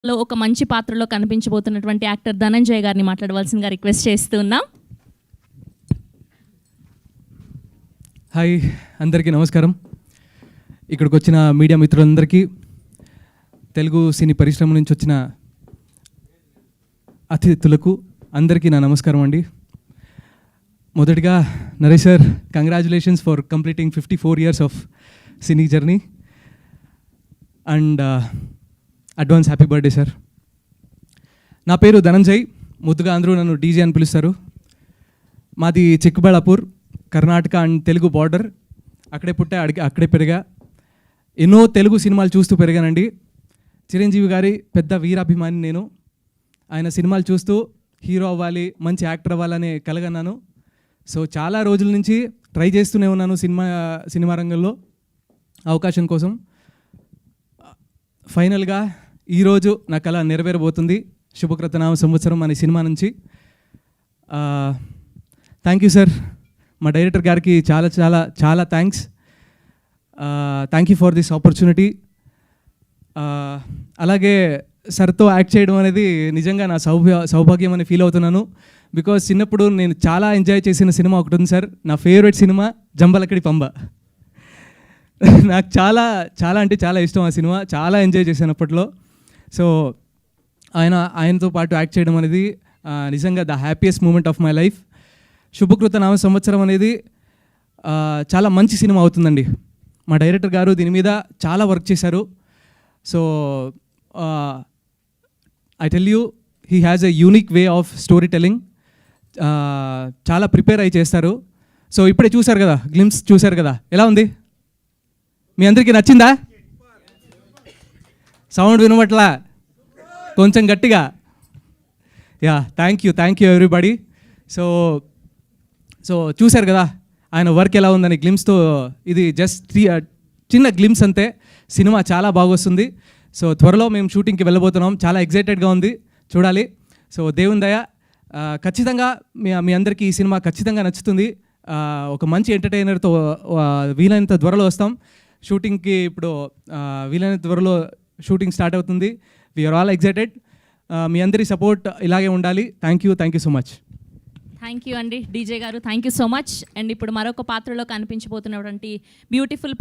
లో ఒక మంచి పాత్రలో కనిపించబోతున్నటువంటి యాక్టర్ ధనంజయ్ గారిని మాట్లాడవలసిందిగా రిక్వెస్ట్ చేస్తున్నాం. హాయ్, అందరికీ నమస్కారం. ఇక్కడికి వచ్చిన మీడియా మిత్రులందరికీ, తెలుగు సినీ పరిశ్రమ నుంచి వచ్చిన అతిథులకు అందరికీ నా నమస్కారం అండి. మొదటిగా Naresh sir, congratulations for completing 54 years of cine journey and advance happy birthday sir. నా పేరు ధనంజయ్, ముద్దుగా అందరూ నన్ను డీజే అని పిలుస్తారు. మాది చిక్కబళ్ళాపూర్, కర్ణాటక అండ్ తెలుగు బార్డర్. అక్కడే పుట్టా, అక్కడే పెరిగా. ఎన్నో తెలుగు సినిమాలు చూస్తూ పెరిగానండి. చిరంజీవి గారి పెద్ద వీరాభిమాని నేను. ఆయన సినిమాలు చూస్తూ హీరో అవ్వాలి, మంచి యాక్టర్ అవ్వాలని కలగన్నాను. సో చాలా రోజుల నుంచి ట్రై చేస్తూనే ఉన్నాను సినిమా రంగంలో అవకాశం కోసం. ఫైనల్గా ఈరోజు నా కళ నెరవేరబోతుంది. శుభకృతనామ సంవత్సరం అనే సినిమా నుంచి. Thank you sir. మా డైరెక్టర్ గారికి చాలా చాలా చాలా thanks. Thank you for this opportunity. అలాగే సార్తో యాక్ట్ చేయడం అనేది నిజంగా నా సౌభాగ్యం అని ఫీల్ అవుతున్నాను. బికాజ్ చిన్నప్పుడు నేను చాలా ఎంజాయ్ చేసిన సినిమా ఒకటి ఉంది సార్. నా ఫేవరెట్ సినిమా జంబలకడి పంబ. నాకు చాలా చాలా అంటే చాలా ఇష్టం ఆ సినిమా. చాలా ఎంజాయ్ చేశాను అప్పట్లో. సో ఆయనతో పాటు యాక్ట్ చేయడం అనేది నిజంగా the happiest moment of my life. శుభకృత నామ సంవత్సరం అనేది చాలా మంచి సినిమా అవుతుందండి. మా డైరెక్టర్ గారు దీని మీద చాలా వర్క్ చేశారు. So I tell you, he has a unique way of story telling. చాలా ప్రిపేర్ అయి చేస్తారు. సో ఇప్పుడే చూశారు కదా, గ్లిమ్స్ చూశారు కదా, ఎలా ఉంది? మీ అందరికీ నచ్చిందా? సౌండ్ వినవట్లా, కొంచెం గట్టిగా. Yeah, thank you everybody. So చూశారు కదా ఆయన వర్క్ ఎలా ఉందని గ్లిమ్స్తో. ఇది జస్ట్ చిన్న గ్లిమ్స్ అంతే. సినిమా చాలా బాగొస్తుంది. సో త్వరలో మేము షూటింగ్కి వెళ్ళబోతున్నాం. చాలా ఎగ్జైటెడ్గా ఉంది, చూడాలి. సో దేవుని దయ, ఖచ్చితంగా మీ అందరికీ ఈ సినిమా ఖచ్చితంగా నచ్చుతుంది. ఒక మంచి ఎంటర్టైనర్తో వీలైనంత త్వరలో వస్తాం షూటింగ్కి. ఇప్పుడు వీలైనంత త్వరలో షూటింగ్ స్టార్ట్ అవుతుంది. We're all excited. మీ అందరి సపోర్ట్ ఇలాగే ఉండాలి. Thank you so much. Thank you అండి డీజే గారు, thank you so much. And ఇప్పుడు మరొక పాత్రలో కనిపించబోతున్నటువంటి బ్యూటిఫుల్